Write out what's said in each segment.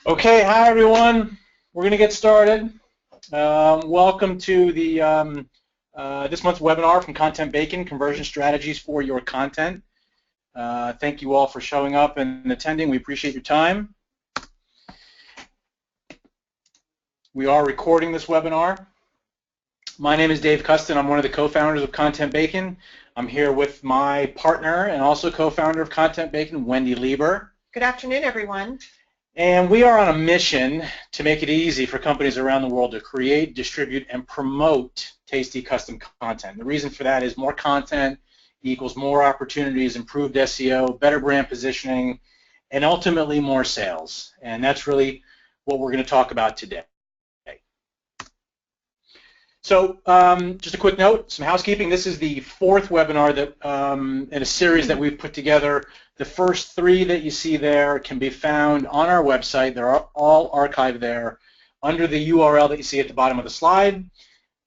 Okay, hi everyone. We're going to get started. Welcome to the this month's webinar from ContentBacon, Conversion Strategies for Your Content. Thank you all for showing up and attending. We appreciate your time. We are recording this webinar. My name is Dave Custon. I'm one of the co-founders of ContentBacon. I'm here with my partner and also co-founder of ContentBacon, Wendy Lieber. Good afternoon, everyone. And we are on a mission to make it easy for companies around the world to create, distribute, and promote tasty custom content. The reason for that is more content equals more opportunities, improved SEO, better brand positioning, and ultimately more sales. And that's really what we're going to talk about today. So just a quick note, some housekeeping. This is the fourth webinar that in a series that we've put together. The first three that you see there can be found on our website. They're all archived there under the URL that you see at the bottom of the slide.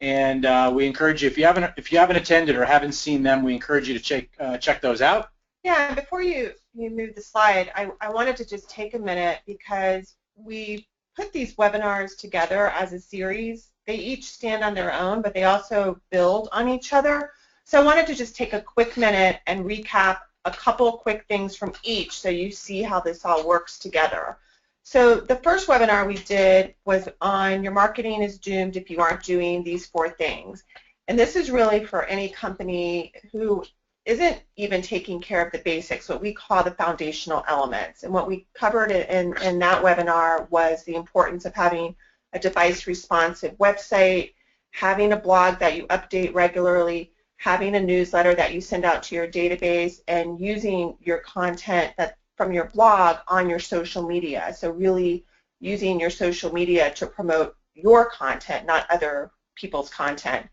And we encourage you, if you haven't attended or haven't seen them, we encourage you to check those out. Yeah, before you move the slide, I wanted to just take a minute because we put these webinars together as a series. They each stand on their own, but they also build on each other. So I wanted to just take a quick minute and recap a couple quick things from each so you see how this all works together. So the first webinar we did was on your marketing is doomed if you aren't doing these 4 things. And this is really for any company who isn't even taking care of the basics, what we call the foundational elements. And what we covered in that webinar was the importance of having a device-responsive website, having a blog that you update regularly, having a newsletter that you send out to your database, and using your content from your blog on your social media. So really using your social media to promote your content, not other people's content.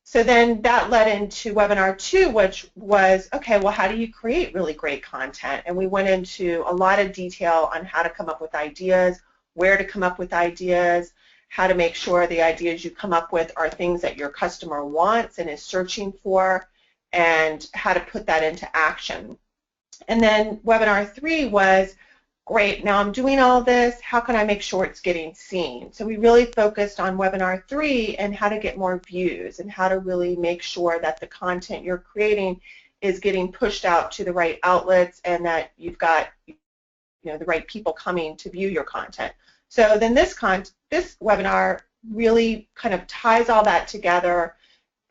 So then that led into webinar 2, which was, okay, well, how do you create really great content? And we went into a lot of detail on how to come up with ideas, where to come up with ideas, how to make sure the ideas you come up with are things that your customer wants and is searching for, and how to put that into action. And then webinar 3 was, great, now I'm doing all this, how can I make sure it's getting seen? So we really focused on webinar 3 and how to get more views and how to really make sure that the content you're creating is getting pushed out to the right outlets and that you've got the right people coming to view your content. So then this webinar really kind of ties all that together,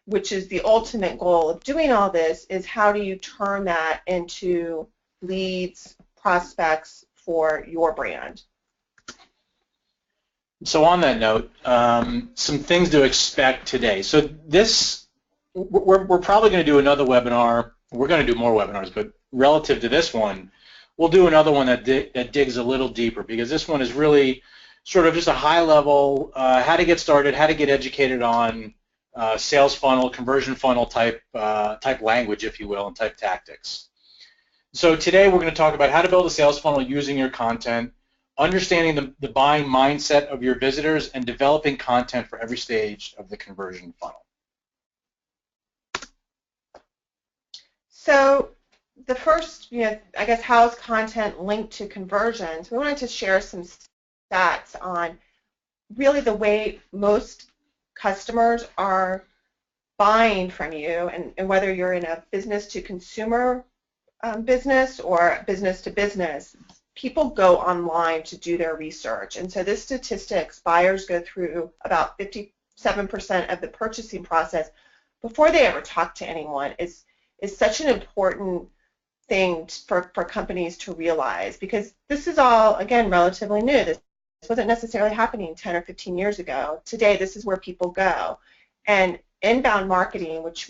which is the ultimate goal of doing all this, is how do you turn that into leads, prospects for your brand. So on that note, some things to expect today. So we're probably going to do another webinar. We're going to do more webinars, but relative to this one, we'll do another one that digs a little deeper, because this one is really sort of just a high level, how to get started, how to get educated on sales funnel, conversion funnel type language, if you will, and type tactics. So today we're going to talk about how to build a sales funnel using your content, understanding the buying mindset of your visitors, and developing content for every stage of the conversion funnel. So the first, I guess, how is content linked to conversions? We wanted to share some stats on really the way most customers are buying from you, and whether you're in a business-to-consumer business or business-to-business, people go online to do their research. And so this statistics, buyers go through about 57% of the purchasing process before they ever talk to anyone, is such an important thing for companies to realize, because this is all, again, relatively new. This wasn't necessarily happening 10 or 15 years ago. Today, this is where people go. And inbound marketing, which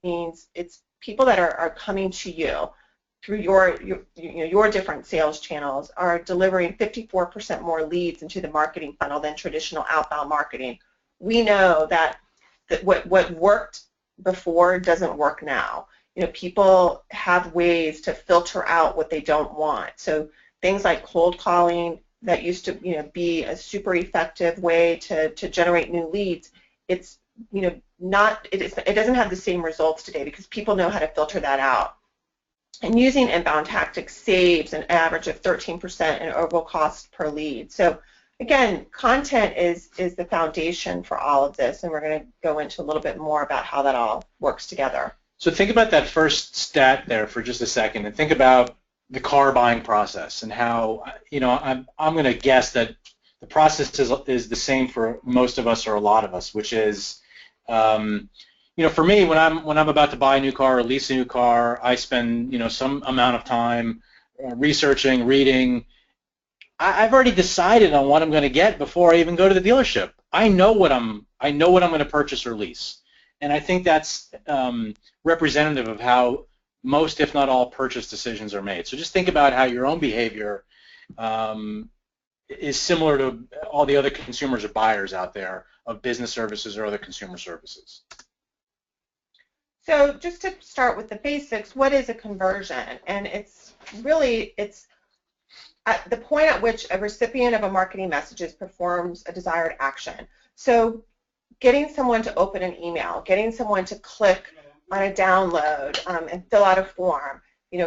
means it's people that are coming to you through your different sales channels, are delivering 54% more leads into the marketing funnel than traditional outbound marketing. We know that what worked before doesn't work now. People have ways to filter out what they don't want. So things like cold calling that used to be a super effective way to generate new leads, it's it doesn't have the same results today because people know how to filter that out. And using inbound tactics saves an average of 13% in overall cost per lead. So again, content is the foundation for all of this, and we're going to go into a little bit more about how that all works together. So think about that first stat there for just a second, and think about the car buying process and how, I'm going to guess that the process is the same for most of us or a lot of us, which is, for me, when I'm about to buy a new car or lease a new car, I spend some amount of time researching, reading. I've already decided on what I'm going to get before I even go to the dealership. I know what I'm going to purchase or lease, and I think that's representative of how most, if not all, purchase decisions are made. So just think about how your own behavior is similar to all the other consumers or buyers out there of business services or other consumer services. So just to start with the basics, what is a conversion? And it's at the point at which a recipient of a marketing message performs a desired action. So getting someone to open an email, getting someone to click on a download and fill out a form,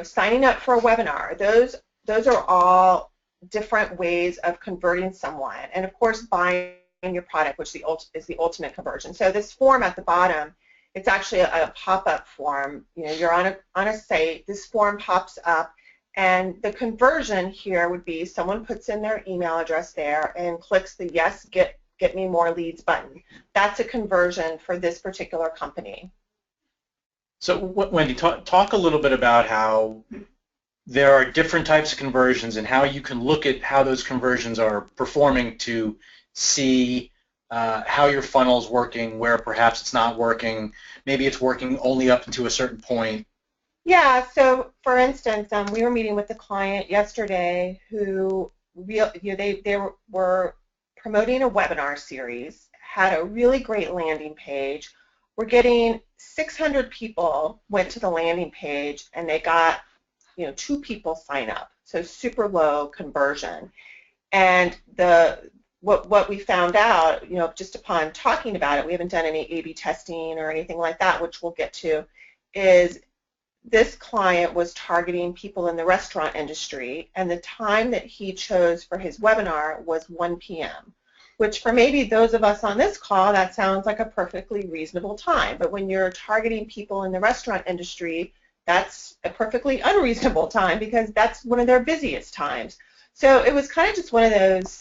signing up for a webinar, those are all different ways of converting someone. And of course, buying your product, which is the ultimate conversion. So this form at the bottom, it's actually a pop-up form. You're on a site, this form pops up, and the conversion here would be someone puts in their email address there and clicks the yes, get me more leads button. That's a conversion for this particular company. So Wendy, talk a little bit about how there are different types of conversions and how you can look at how those conversions are performing to see how your funnel is working, where perhaps it's not working, maybe it's working only up to a certain point. Yeah, so for instance, we were meeting with a client yesterday who they were promoting a webinar series, had a really great landing page. We're getting 600 people went to the landing page, and they got 2 people sign up, so super low conversion. And what we found out, just upon talking about it, we haven't done any A/B testing or anything like that, which we'll get to, is this client was targeting people in the restaurant industry, and the time that he chose for his webinar was 1 p.m., which for maybe those of us on this call, that sounds like a perfectly reasonable time. But when you're targeting people in the restaurant industry, that's a perfectly unreasonable time because that's one of their busiest times. So it was kind of just one of those,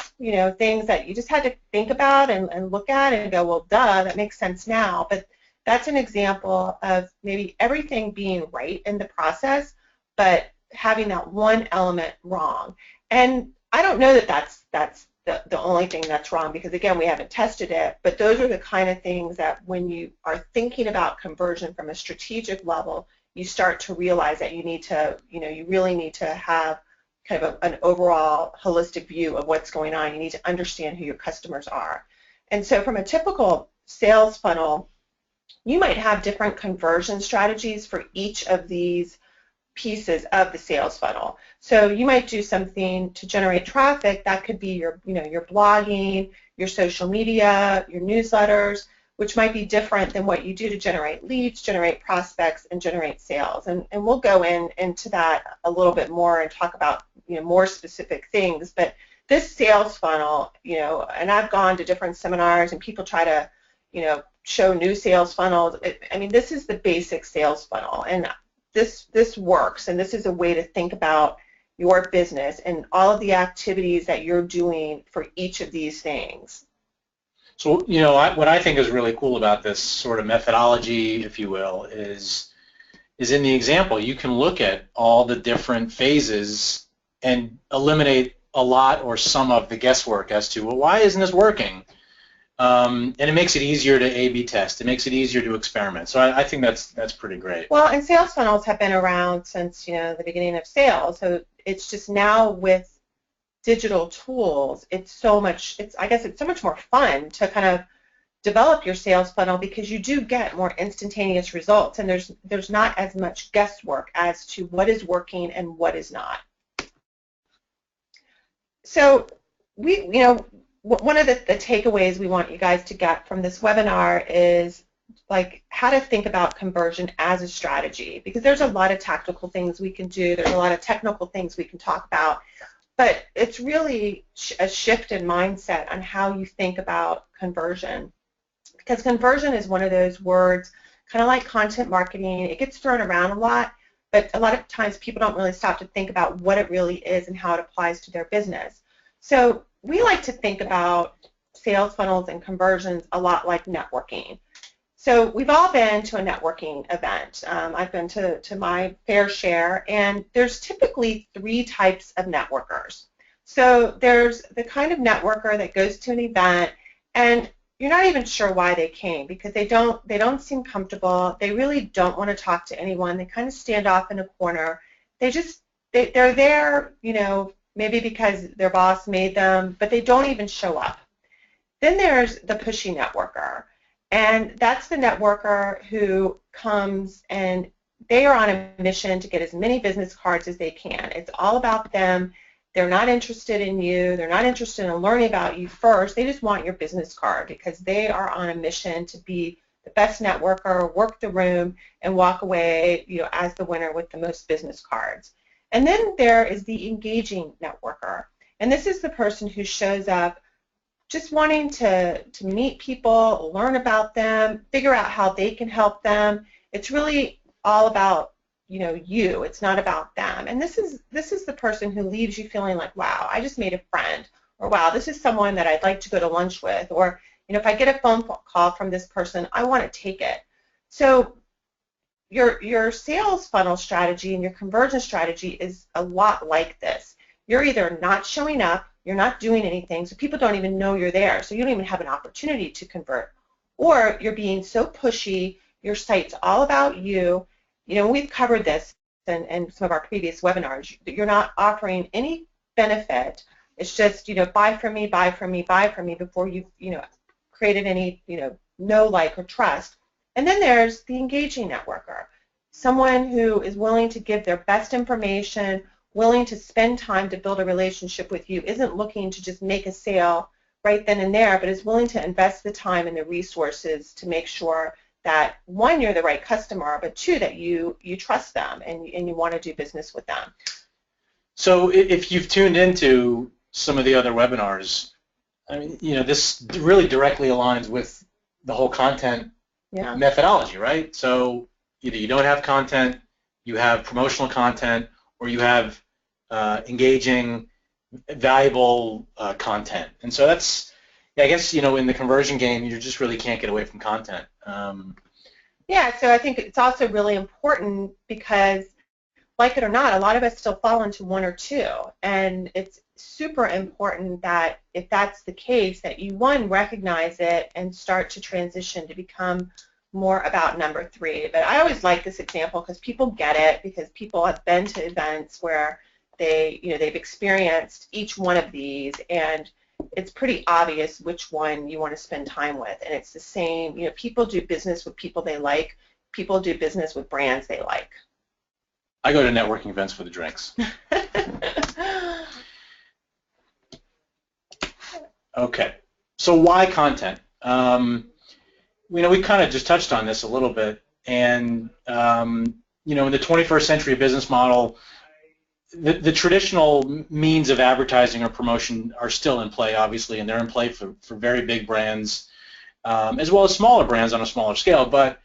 things that you just had to think about and look at and go, well, duh, that makes sense now. But that's an example of maybe everything being right in the process, but having that one element wrong. And I don't know that that's the only thing that's wrong because, again, we haven't tested it, but those are the kind of things that when you are thinking about conversion from a strategic level, you start to realize that you need to, you really need to have kind of an overall holistic view of what's going on. You need to understand who your customers are. And so from a typical sales funnel, you might have different conversion strategies for each of these pieces of the sales funnel. So you might do something to generate traffic. That could be your blogging, your social media, your newsletters, which might be different than what you do to generate leads, generate prospects, and generate sales. And we'll go into that a little bit more and talk about more specific things. But this sales funnel, and I've gone to different seminars and people try to, show new sales funnels. This is the basic sales funnel, and this works, and this is a way to think about your business and all of the activities that you're doing for each of these things. So, what I think is really cool about this sort of methodology, if you will, is in the example, you can look at all the different phases and eliminate a lot or some of the guesswork as to, well, why isn't this working? And it makes it easier to A/B test. It makes it easier to experiment. So I think that's pretty great. Well, and sales funnels have been around since the beginning of sales. So it's just now with digital tools, it's so much more fun to kind of develop your sales funnel because you do get more instantaneous results, and there's not as much guesswork as to what is working and what is not. So one of the takeaways we want you guys to get from this webinar is like how to think about conversion as a strategy, because there's a lot of tactical things we can do. There's a lot of technical things we can talk about, but it's really a shift in mindset on how you think about conversion, because conversion is one of those words, kind of like content marketing. It gets thrown around a lot, but a lot of times people don't really stop to think about what it really is and how it applies to their business. So we like to think about sales funnels and conversions a lot like networking. So we've all been to a networking event. I've been to my fair share, and there's typically three types of networkers. So there's the kind of networker that goes to an event, and you're not even sure why they came, because they don't seem comfortable. They really don't want to talk to anyone. They kind of stand off in a corner. They're there, maybe because their boss made them, but they don't even show up. Then there's the pushy networker. And that's the networker who comes and they are on a mission to get as many business cards as they can. It's all about them. They're not interested in you. They're not interested in learning about you first. They just want your business card because they are on a mission to be the best networker, work the room, and walk away, as the winner with the most business cards. And then there is the engaging networker. And this is the person who shows up just wanting to meet people, learn about them, figure out how they can help them. It's really all about you. It's not about them. And this is the person who leaves you feeling like, wow, I just made a friend, or wow, this is someone that I'd like to go to lunch with, or if I get a phone call from this person, I want to take it. So your sales funnel strategy and your conversion strategy is a lot like this. You're either not showing up, you're not doing anything, so people don't even know you're there, so you don't even have an opportunity to convert. Or you're being so pushy, your site's all about you. We've covered this in some of our previous webinars. You're not offering any benefit. It's just, buy from me, buy from me, buy from me before you've, created any, know, like, or trust. And then there's the engaging networker, someone who is willing to give their best information, willing to spend time to build a relationship with you, isn't looking to just make a sale right then and there, but is willing to invest the time and the resources to make sure that, one, you're the right customer, but two, that you trust them and you want to do business with them. So if you've tuned into some of the other webinars, I mean, this really directly aligns with the whole content methodology, right? So either you don't have content, you have promotional content, or you have engaging, valuable content. And so that's, I guess, in the conversion game, you just really can't get away from content. Yeah, so I think it's also really important because, like it or not, a lot of us still fall into one or two. And it's super important that if that's the case, that you, one, recognize it and start to transition to become more about number three. But I always like this example because people get it, because people have been to events where they've experienced each one of these, and it's pretty obvious which one you want to spend time with. And it's the same, people do business with people they like. People do business with brands they like. I go to networking events for the drinks. Okay, so why content? We kind of just touched on this a little bit, and in the 21st century business model, the traditional means of advertising or promotion are still in play, obviously, and they're in play for very big brands, as well as smaller brands on a smaller scale. But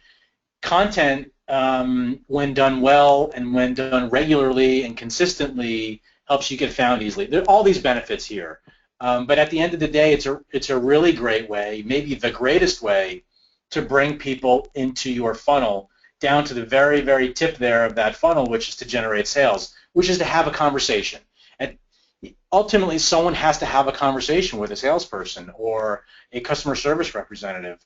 content, when done well and when done regularly and consistently, helps you get found easily. There are all these benefits here. But at the end of the day, it's a really great way, maybe the greatest way, to bring people into your funnel, down to the very, very tip there of that funnel, which is to generate sales, which is to have a conversation. And ultimately, someone has to have a conversation with a salesperson or a customer service representative.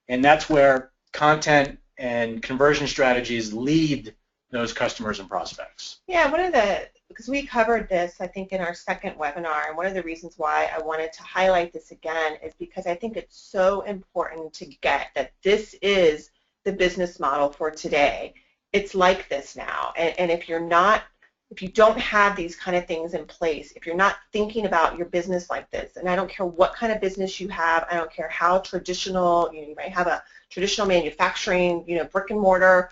And that's where content and conversion strategies lead those customers and prospects. Yeah, because we covered this, I think, in our second webinar, and one of the reasons why I wanted to highlight this again is because I think it's so important to get that this is the business model for today. It's like this now, and if you're not if you don't have these kind of things in place, if you're not thinking about your business like this, and I don't care what kind of business you have, I don't care how traditional, you might have a traditional manufacturing, brick and mortar,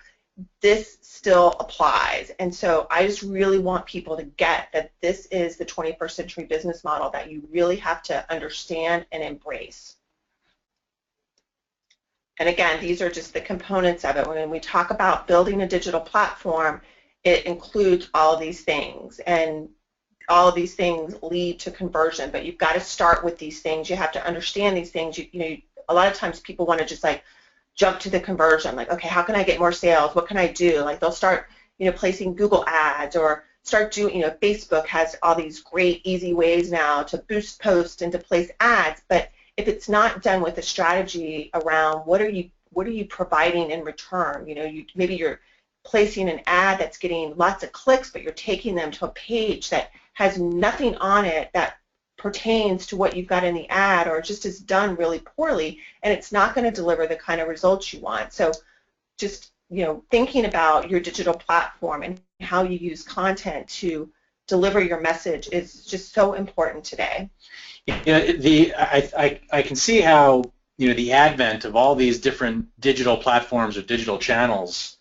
this still applies. And so I just really want people to get that this is the 21st century business model that you really have to understand and embrace. And again, these are just the components of it. When we talk about building a digital platform, it includes all of these things, and all of these things lead to conversion, but you've got to start with these things. You have to understand these things. A lot of times people want to just like jump to the conversion, like, okay, how can I get more sales? What can I do? Like they'll start, placing Google ads, or start doing, Facebook has all these great easy ways now to boost posts and to place ads, but if it's not done with a strategy around what are you providing in return, maybe you're placing an ad that's getting lots of clicks, but you're taking them to a page that has nothing on it that pertains to what you've got in the ad, or just is done really poorly, and it's not going to deliver the kind of results you want. So just thinking about your digital platform and how you use content to deliver your message is just so important today. I can see how the advent of all these different digital platforms or digital channels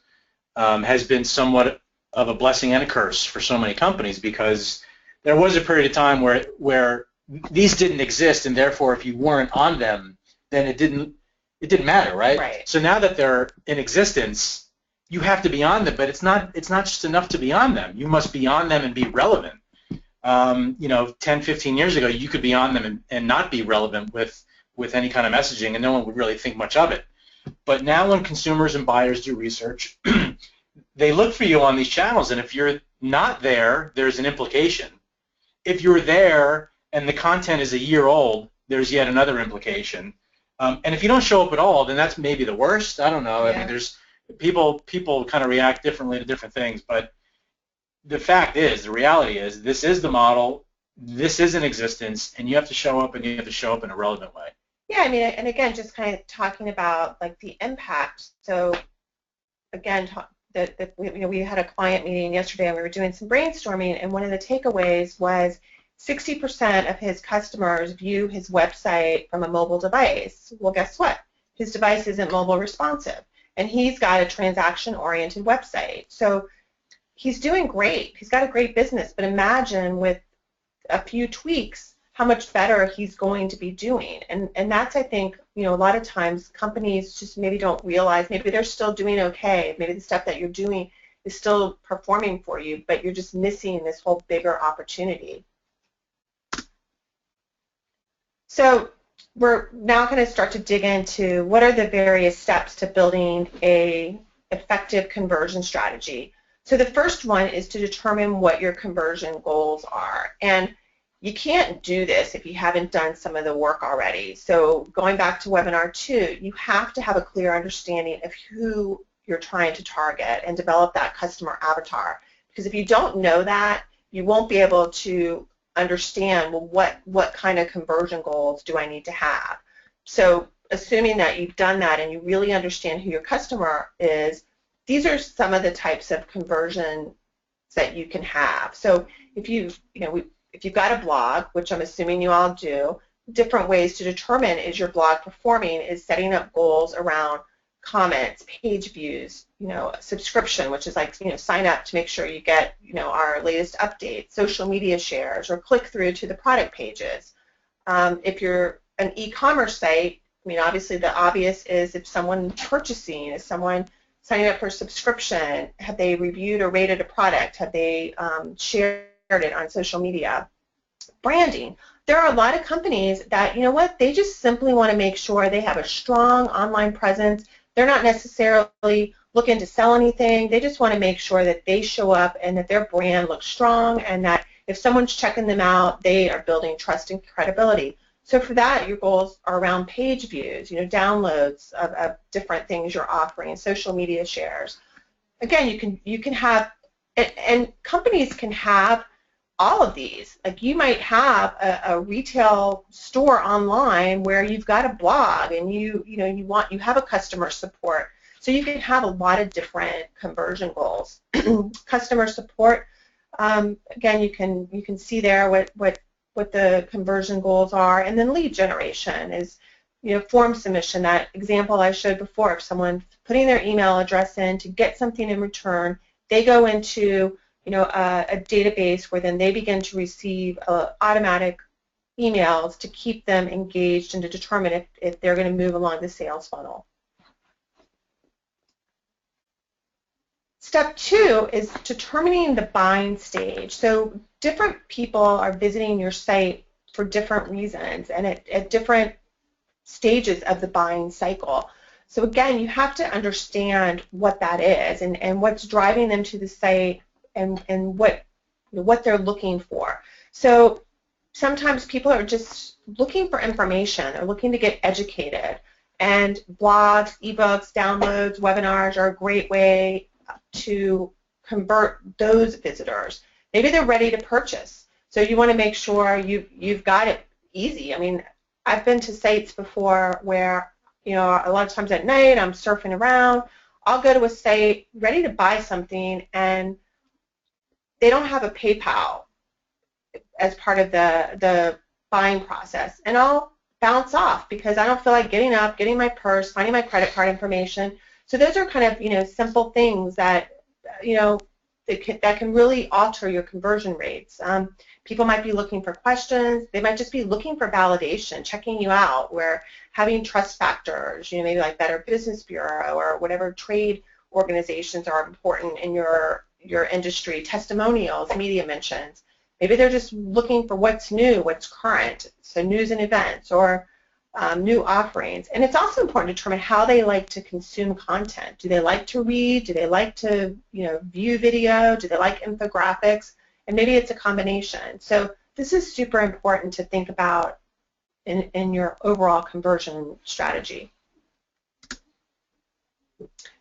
has been somewhat of a blessing and a curse for so many companies, because there was a period of time where these didn't exist, and therefore if you weren't on them, then it didn't matter, right? Right. So now that they're in existence, you have to be on them, but it's not just enough to be on them. You must be on them and be relevant. 10, 15 years ago, you could be on them and not be relevant with any kind of messaging, and no one would really think much of it. But now when consumers and buyers do research, they look for you on these channels, and if you're not there, there's an implication. If you're there and the content is a year old, there's yet another implication. And if you don't show up at all, then that's maybe the worst. I don't know. Yeah. I mean, there's people kind of react differently to different things, but the fact is, the reality is, this is the model, this is in existence, and you have to show up, and you have to show up in a relevant way. Yeah, I mean, and again, just kind of talking about like the impact. So again, we had a client meeting yesterday, and we were doing some brainstorming, and one of the takeaways was 60% of his customers view his website from a mobile device. Well, guess what? His device isn't mobile responsive, and he's got a transaction-oriented website. So he's doing great. He's got a great business, but imagine with a few tweaks how much better he's going to be doing. And that's, I think, a lot of times companies just maybe don't realize, maybe they're still doing okay, maybe the stuff that you're doing is still performing for you, but you're just missing this whole bigger opportunity. So we're now going to start to dig into what are the various steps to building a effective conversion strategy. So the first one is to determine what your conversion goals are. And you can't do this if you haven't done some of the work already. So going back to webinar 2, you have to have a clear understanding of who you're trying to target and develop that customer avatar. Because if you don't know that, you won't be able to understand, well, what kind of conversion goals do I need to have? So assuming that you've done that and you really understand who your customer is, these are some of the types of conversions that you can have. So if you've got a blog, which I'm assuming you all do, different ways to determine is your blog performing is setting up goals around comments, page views, subscription, which is like, sign up to make sure you get, our latest updates, social media shares, or click through to the product pages. If you're an e-commerce site, I mean, obviously the obvious is if someone purchasing, is someone signing up for a subscription, have they reviewed or rated a product, have they shared it on social media. Branding. There are a lot of companies that, they just simply want to make sure they have a strong online presence. They're not necessarily looking to sell anything. They just want to make sure that they show up and that their brand looks strong, and that if someone's checking them out, they are building trust and credibility. So for that, your goals are around page views, downloads of different things you're offering, social media shares. Again, you can have, and companies can have all of these. Like you might have a retail store online where you've got a blog and you have a customer support. So you can have a lot of different conversion goals. Customer support, Again, you can see there what the conversion goals are, and then lead generation is, form submission. That example I showed before of someone putting their email address in to get something in return, they go into a database where then they begin to receive automatic emails to keep them engaged and to determine if they're going to move along the sales funnel. Step 2 is determining the buying stage. So different people are visiting your site for different reasons and at different stages of the buying cycle. So again, you have to understand what that is and what's driving them to the site and what they're looking for. So sometimes people are just looking for information. They're looking to get educated. And blogs, ebooks, downloads, webinars are a great way to convert those visitors. Maybe they're ready to purchase. So you want to make sure you've got it easy. I mean, I've been to sites before where, a lot of times at night I'm surfing around. I'll go to a site ready to buy something and they don't have a PayPal as part of the buying process. And I'll bounce off because I don't feel like getting up, getting my purse, finding my credit card information. So those are kind of, simple things that, that can really alter your conversion rates. People might be looking for questions. They might just be looking for validation, checking you out, where having trust factors, maybe like Better Business Bureau or whatever trade organizations are important in your industry, testimonials, media mentions. Maybe they're just looking for what's new, what's current, so news and events or new offerings. And it's also important to determine how they like to consume content. Do they like to read? Do they like to view video? Do they like infographics? And maybe it's a combination. So this is super important to think about in your overall conversion strategy.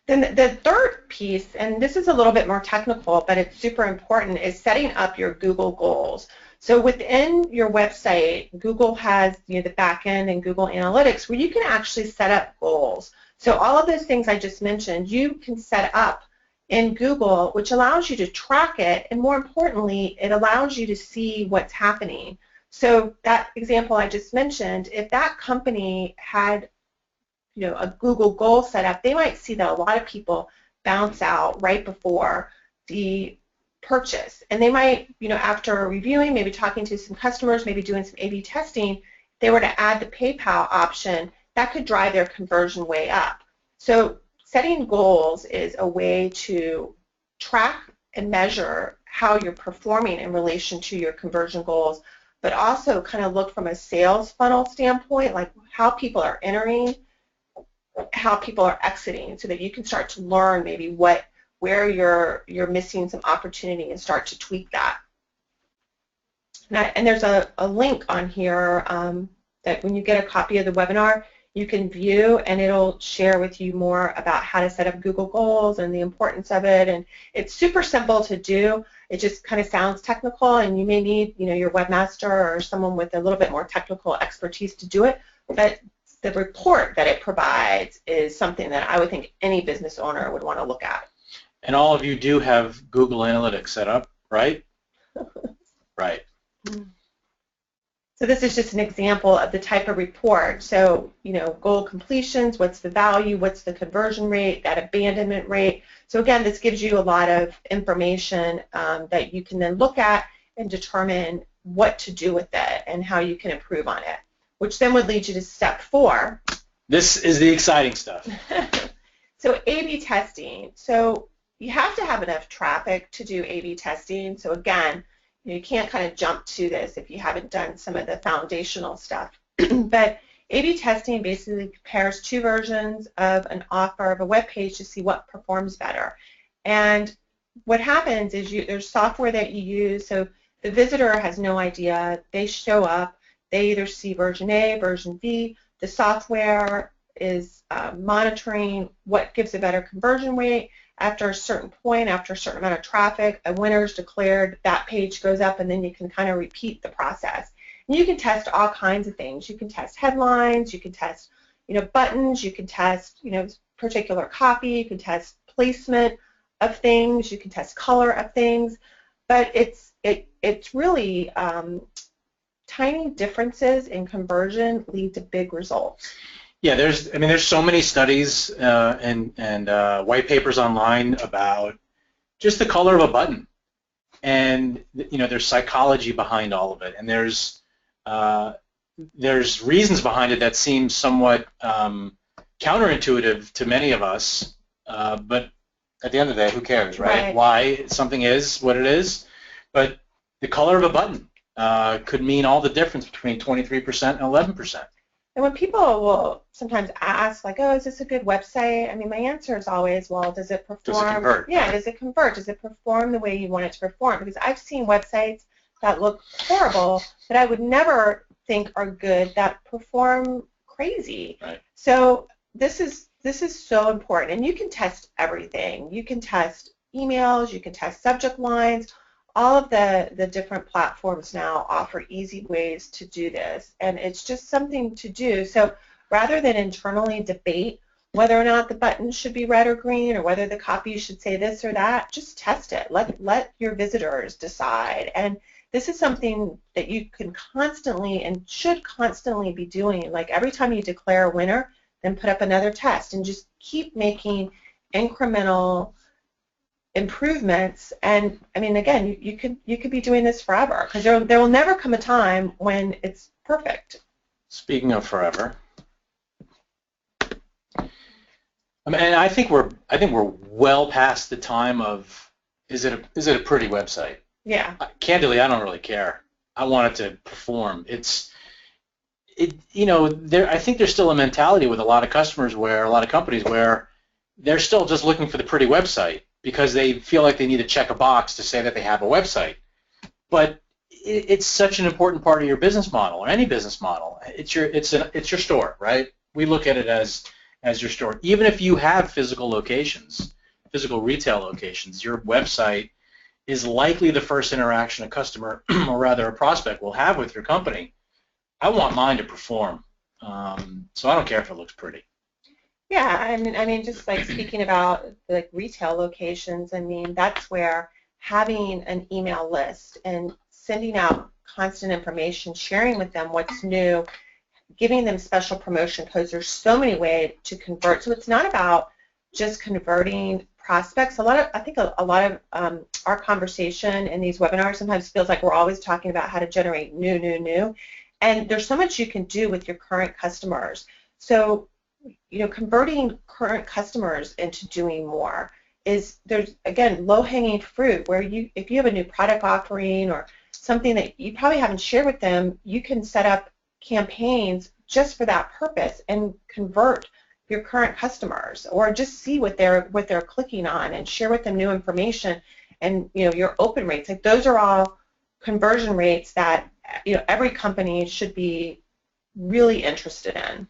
Then the third piece, and this is a little bit more technical, but it's super important, is setting up your Google goals. So within your website, Google has the back end and Google Analytics where you can actually set up goals. So all of those things I just mentioned, you can set up in Google, which allows you to track it, and more importantly, it allows you to see what's happening. So that example I just mentioned, if that company had a Google goal set up, they might see that a lot of people bounce out right before the purchase. And they might, after reviewing, maybe talking to some customers, maybe doing some A/B testing, if they were to add the PayPal option, that could drive their conversion way up. So setting goals is a way to track and measure how you're performing in relation to your conversion goals, but also kind of look from a sales funnel standpoint, like how people are entering, how people are exiting, so that you can start to learn maybe where you're missing some opportunity and start to tweak that. And there's a link on here that when you get a copy of the webinar, you can view, and it'll share with you more about how to set up Google Goals and the importance of it. And it's super simple to do. It just kind of sounds technical, and you may need your webmaster or someone with a little bit more technical expertise to do it. But the report that it provides is something that I would think any business owner would want to look at. And all of you do have Google Analytics set up, right? Right. So this is just an example of the type of report. So, goal completions, what's the value, what's the conversion rate, that abandonment rate. So again, this gives you a lot of information that you can then look at and determine what to do with it and how you can improve on it, which then would lead you to step 4. This is the exciting stuff. So A/B testing. So you have to have enough traffic to do A/B testing. So again, you can't kind of jump to this if you haven't done some of the foundational stuff. But A/B testing basically compares 2 versions of an offer of a web page to see what performs better. And what happens is there's software that you use, so the visitor has no idea. They show up, they either see version A, version B. The software is monitoring what gives a better conversion rate. After a certain point, after a certain amount of traffic, a winner is declared, that page goes up, and then you can kind of repeat the process. And you can test all kinds of things. You can test headlines, you can test buttons, you can test particular copy, you can test placement of things, you can test color of things. but it's really tiny differences in conversion lead to big results. Yeah, there's so many studies and white papers online about just the color of a button, and there's psychology behind all of it, and there's reasons behind it that seem somewhat counterintuitive to many of us, but at the end of the day, who cares, right? Why something is what it is, but the color of a button could mean all the difference between 23% and 11%. And when people will sometimes ask, like, oh, is this a good website? I mean, my answer is always, well, does it perform? Does it convert? Yeah, does it convert? Does it perform the way you want it to perform? Because I've seen websites that look horrible that I would never think are good that perform crazy. Right. So this is so important, and you can test everything. You can test emails, you can test subject lines. All of the different platforms now offer easy ways to do this, and it's just something to do. So rather than internally debate whether or not the button should be red or green or whether the copy should say this or that, just test it. Let your visitors decide. And this is something that you can constantly and should constantly be doing. Like every time you declare a winner, then put up another test and just keep making incremental improvements. And I mean, again, you could be doing this forever, because there will never come a time when it's perfect. Speaking of forever, I mean, I think we're well past the time of is it a pretty website? Yeah. Candidly, I don't really care. I want it to perform. I think there's still a mentality with a lot of companies where they're still just looking for the pretty website, because they feel like they need to check a box to say that they have a website. But it's such an important part of your business model, or any business model. It's your store, right? We look at it as your store. Even if you have physical retail locations, your website is likely the first interaction a customer, or rather a prospect, will have with your company. I want mine to perform, so I don't care if it looks pretty. Yeah, I mean, just like speaking about like retail locations, I mean, that's where having an email list and sending out constant information, sharing with them what's new, giving them special promotion codes. There's so many ways to convert. So it's not about just converting prospects. I think a lot of our conversation in these webinars sometimes feels like we're always talking about how to generate new. And there's so much you can do with your current customers. So converting current customers into doing more there's again low-hanging fruit, where if you have a new product offering or something that you probably haven't shared with them, you can set up campaigns just for that purpose and convert your current customers, or just see what they're clicking on and share with them new information. And your open rates, like those are all conversion rates that every company should be really interested in.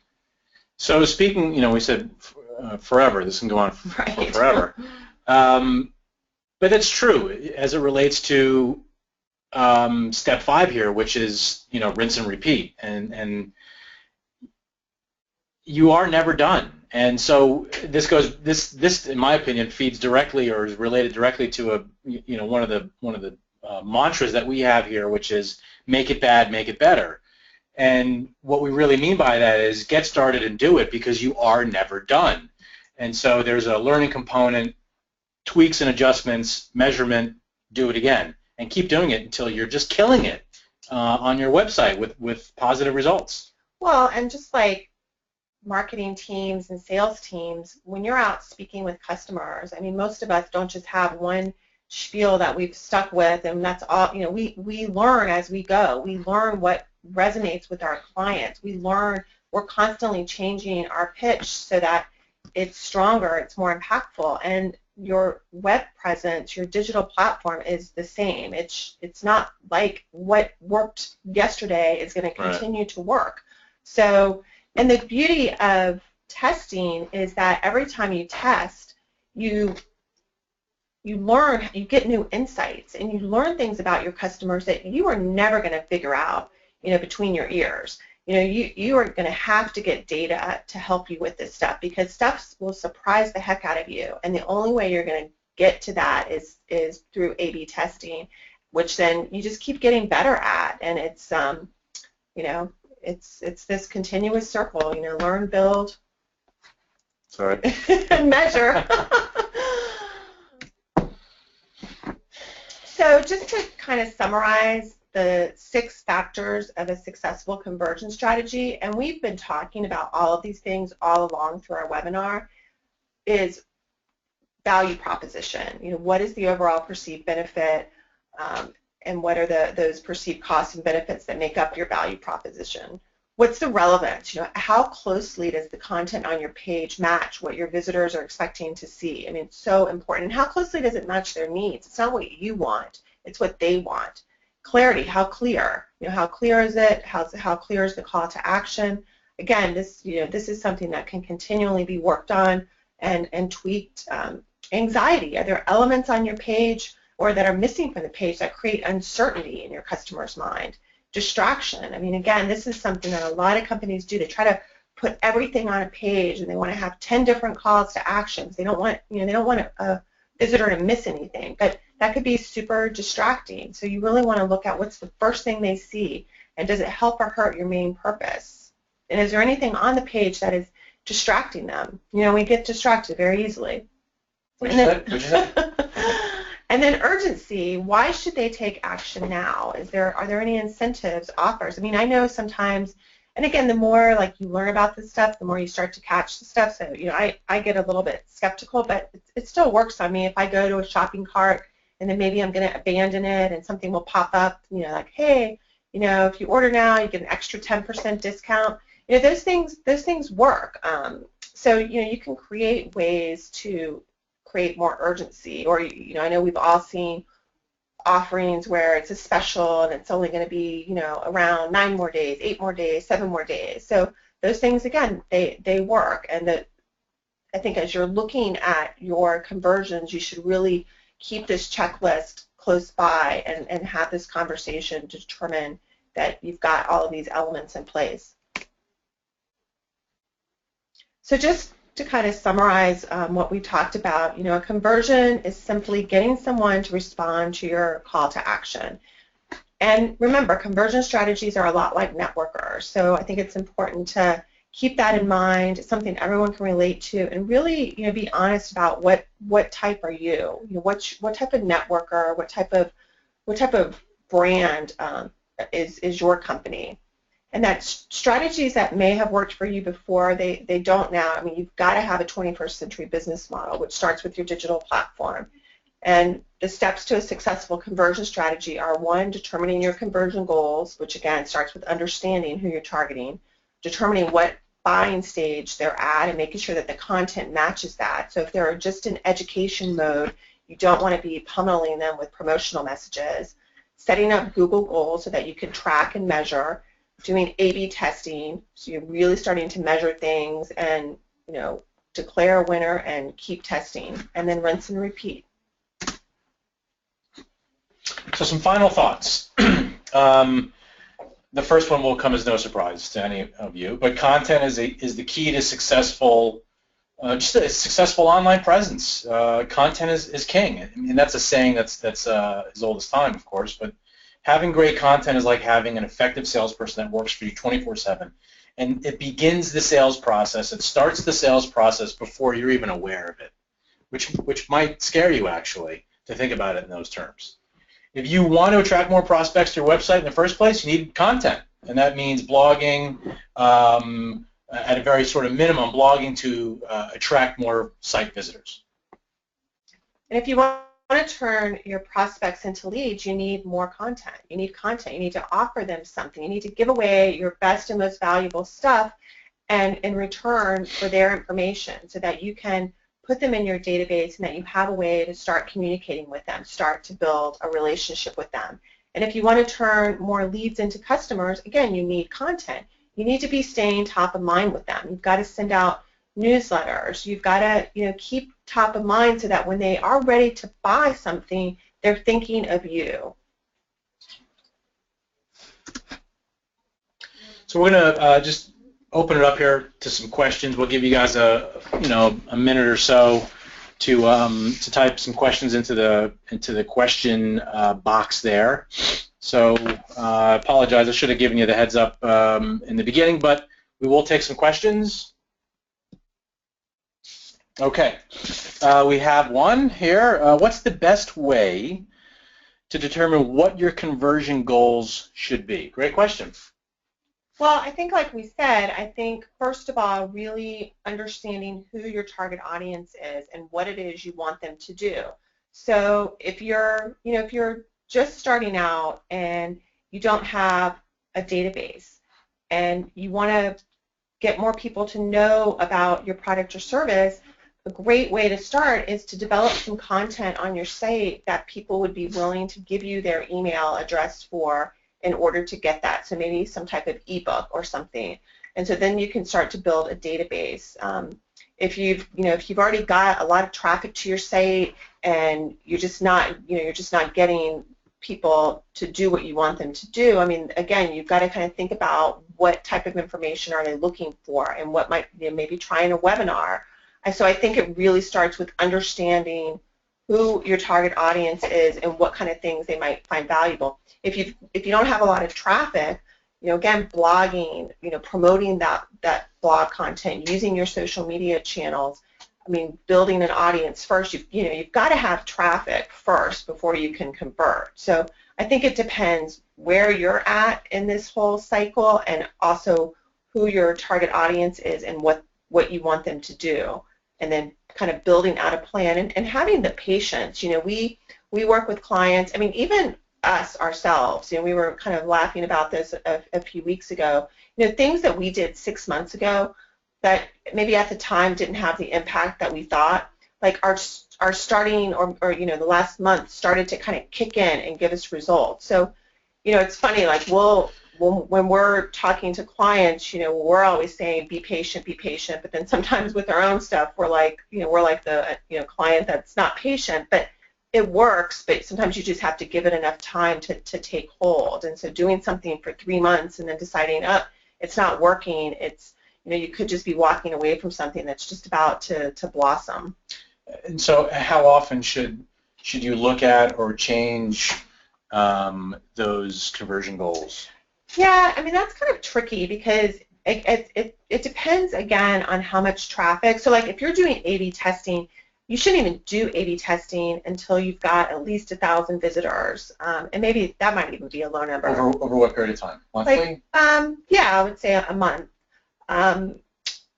So speaking, we said forever. This can go on right. forever. But it's true as it relates to step 5 here, which is rinse and repeat, and you are never done. And so this in my opinion feeds directly, or is related directly to one of the mantras that we have here, which is make it bad, make it better. And what we really mean by that is get started and do it, because you are never done. And so there's a learning component, tweaks and adjustments, measurement, do it again, and keep doing it until you're just killing it on your website with positive results. Well, and just like marketing teams and sales teams, when you're out speaking with customers, I mean, most of us don't just have one spiel that we've stuck with, and that's all. We learn as we go. We learn what resonates with our clients. We're constantly changing our pitch so that it's stronger, it's more impactful, and your web presence, your digital platform is the same. It's not like what worked yesterday is going to continue to work. So, and the beauty of testing is that every time you test, you learn, you get new insights, and you learn things about your customers that you are never going to figure out, between your ears. You are going to have to get data to help you with this stuff, because stuff will surprise the heck out of you, and the only way you're going to get to that is through A/B testing, which then you just keep getting better at, and it's you know, it's this continuous circle. You know, learn, build, Sorry. and measure. So just to kind of summarize the 6 factors of a successful conversion strategy, and we've been talking about all of these things all along through our webinar, is value proposition. You know, what is the overall perceived benefit, and what are those perceived costs and benefits that make up your value proposition? What's the relevance? You know, how closely does the content on your page match what your visitors are expecting to see? I mean, it's so important. And how closely does it match their needs? It's not what you want, it's what they want. Clarity, how clear? You know, how clear is it? How clear is the call to action? Again, this is something that can continually be worked on and tweaked. Anxiety, are there elements on your page or that are missing from the page that create uncertainty in your customer's mind? Distraction. I mean, again, this is something that a lot of companies do. They try to put everything on a page, and they want to have 10 different calls to actions. They don't want, they don't want a visitor to miss anything, but that could be super distracting. So you really want to look at what's the first thing they see, and does it help or hurt your main purpose? And is there anything on the page that is distracting them? You know, we get distracted very easily. And then urgency, why should they take action now? Are there any incentives, offers? I mean, I know sometimes, and again, the more like you learn about this stuff, the more you start to catch the stuff. So, you know, I get a little bit skeptical, but it still works on me. If I go to a shopping cart and then maybe I'm going to abandon it and something will pop up, you know, like, hey, you know, if you order now, you get an extra 10% discount. You know, those things work. So, you know, you can create ways to create more urgency, or, you know, I know we've all seen offerings where it's a special and it's only going to be, you know, around 9 more days, 8 more days, 7 more days. So those things, again, they work. And I think as you're looking at your conversions, you should really keep this checklist close by and have this conversation to determine that you've got all of these elements in place. So just to kind of summarize what we talked about, you know, a conversion is simply getting someone to respond to your call to action. And remember, conversion strategies are a lot like networkers, so I think it's important to keep that in mind. It's something everyone can relate to, and really, you know, be honest about what type are you? You know, what type of networker, what type of brand is your company? And that strategies that may have worked for you before, they don't now. I mean, you've got to have a 21st century business model, which starts with your digital platform. And the steps to a successful conversion strategy are: 1, determining your conversion goals, which again starts with understanding who you're targeting, determining what buying stage they're at, and making sure that the content matches that. So if they're just in education mode, you don't want to be pummeling them with promotional messages. Setting up Google goals so that you can track and measure. Doing A/B testing, so you're really starting to measure things and, you know, declare a winner and keep testing, and then rinse and repeat. So some final thoughts. The first one will come as no surprise to any of you, but content is the key to successful, just a successful online presence. Content is king, and that's a saying that's as old as time, of course, but having great content is like having an effective salesperson that works for you 24/7, and it begins the sales process. It starts the sales process before you're even aware of it, which might scare you, actually, to think about it in those terms. If you want to attract more prospects to your website in the first place, you need content, and that means blogging, at a very sort of minimum, blogging to attract more site visitors. And if you want to turn your prospects into leads, you need more content. You need content. You need to offer them something. You need to give away your best and most valuable stuff, and in return for their information, so that you can put them in your database and that you have a way to start communicating with them, start to build a relationship with them. And if you want to turn more leads into customers, again, you need content. You need to be staying top of mind with them. You've got to send out newsletters. You've got to, you know, keep top of mind so that when they are ready to buy something, they're thinking of you. So we're going to just open it up here to some questions. We'll give you guys a minute or so to type some questions into the question box there. So I apologize. I should have given you the heads up in the beginning, but we will take some questions. Okay, we have one here. What's the best way to determine what your conversion goals should be? Great question. Well, I think like we said, I think first of all, really understanding who your target audience is and what it is you want them to do. So if you're, if you're just starting out and you don't have a database and you want to get more people to know about your product or service, a great way to start is to develop some content on your site that people would be willing to give you their email address for in order to get that. So maybe some type of ebook or something. And so then you can start to build a database. If you've already got a lot of traffic to your site and you're just not getting people to do what you want them to do, I mean, again, you've got to kind of think about what type of information are they looking for and what might, maybe trying a webinar. And so I think it really starts with understanding who your target audience is and what kind of things they might find valuable. If you don't have a lot of traffic, again, blogging, promoting that blog content, using your social media channels, I mean, building an audience first, you've got to have traffic first before you can convert. So I think it depends where you're at in this whole cycle and also who your target audience is and what you want them to do, and then kind of building out a plan and having the patience. We work with clients, I mean, even us ourselves, we were kind of laughing about this a few weeks ago, things that we did 6 months ago that maybe at the time didn't have the impact that we thought, like our starting or the last month started to kind of kick in and give us results. So, it's funny, like when we're talking to clients, we're always saying be patient, but then sometimes with our own stuff, we're like the client that's not patient, but it works, but sometimes you just have to give it enough time to take hold. And so doing something for 3 months and then deciding, it's not working, it's, you could just be walking away from something that's just about to blossom. And so how often should you look at or change those conversion goals? Yeah, I mean, that's kind of tricky because it depends, again, on how much traffic. So like if you're doing A/B testing, you shouldn't even do A/B testing until you've got at least 1,000 visitors, and maybe that might even be a low number. Over what period of time? Monthly? Yeah, I would say a month.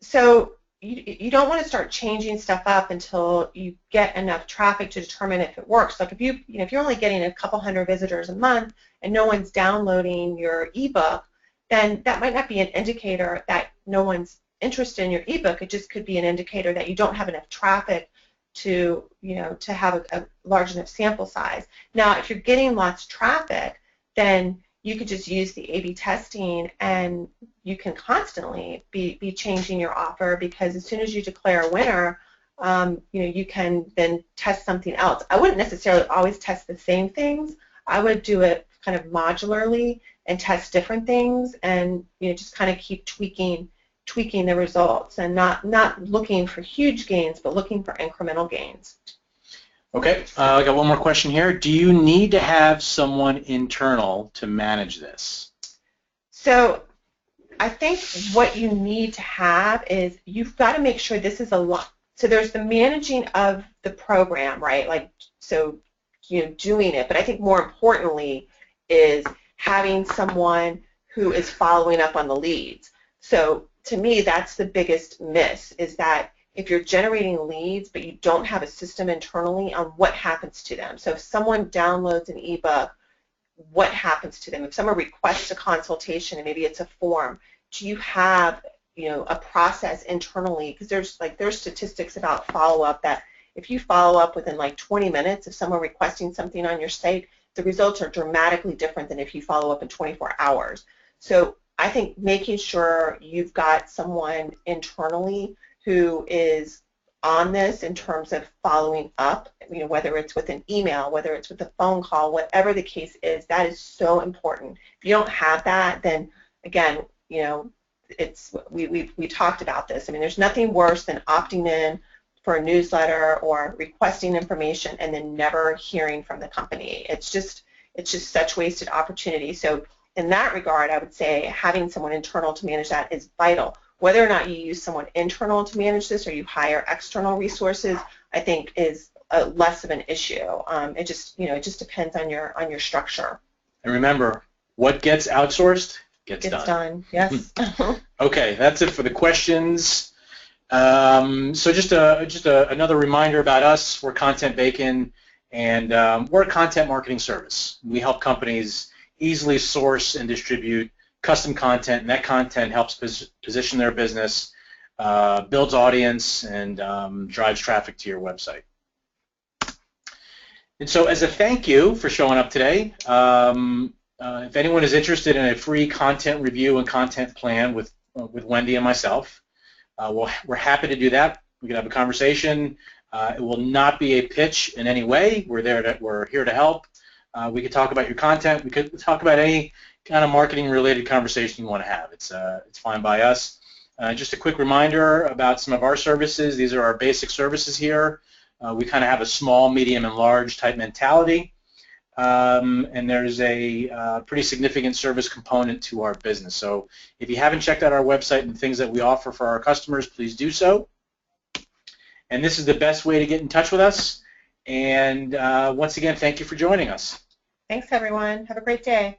So you don't want to start changing stuff up until you get enough traffic to determine if it works. Like if you're only getting a couple hundred visitors a month and no one's downloading your ebook, then that might not be an indicator that no one's interested in your ebook. It just could be an indicator that you don't have enough traffic to have a large enough sample size. Now, if you're getting lots of traffic, then you could just use the A/B testing, and you can constantly be changing your offer, because as soon as you declare a winner, you can then test something else. I wouldn't necessarily always test the same things. I would do it kind of modularly and test different things, and just kind of keep tweaking the results, and not looking for huge gains, but looking for incremental gains. Okay, I got one more question here. Do you need to have someone internal to manage this? So I think what you need to have is you've got to make sure this is a lot. So there's the managing of the program, right? Like, so doing it, but I think more importantly is having someone who is following up on the leads. So to me, that's the biggest miss, is that if you're generating leads but you don't have a system internally on what happens to them. So if someone downloads an ebook, what happens to them? If someone requests a consultation and maybe it's a form, do you have a process internally? Because there's statistics about follow-up that if you follow up within like 20 minutes of someone requesting something on your site, the results are dramatically different than if you follow up in 24 hours. So I think making sure you've got someone internally who is on this in terms of following up, whether it's with an email, whether it's with a phone call, whatever the case is, that is so important. If you don't have that, then again, we talked about this. I mean, there's nothing worse than opting in for a newsletter or requesting information and then never hearing from the company. It's just such wasted opportunity. So in that regard, I would say having someone internal to manage that is vital. Whether or not you use someone internal to manage this or you hire external resources, I think is less of an issue. It just depends on your structure. And remember, what gets outsourced gets done. Yes. Okay, that's it for the questions. So just another reminder about us. We're ContentBacon, and we're a content marketing service. We help companies easily source and distribute custom content, and that content helps position their business, builds audience, and drives traffic to your website. And so as a thank you for showing up today, if anyone is interested in a free content review and content plan with Wendy and myself, we're happy to do that. We can have a conversation. It will not be a pitch in any way. We're here to help. We could talk about your content. We could talk about any kind of marketing-related conversation you want to have. It's fine by us. Just a quick reminder about some of our services. These are our basic services here. We kind of have a small, medium, and large type mentality, and there's a pretty significant service component to our business. So if you haven't checked out our website and the things that we offer for our customers, please do so. And this is the best way to get in touch with us. And once again, thank you for joining us. Thanks, everyone. Have a great day.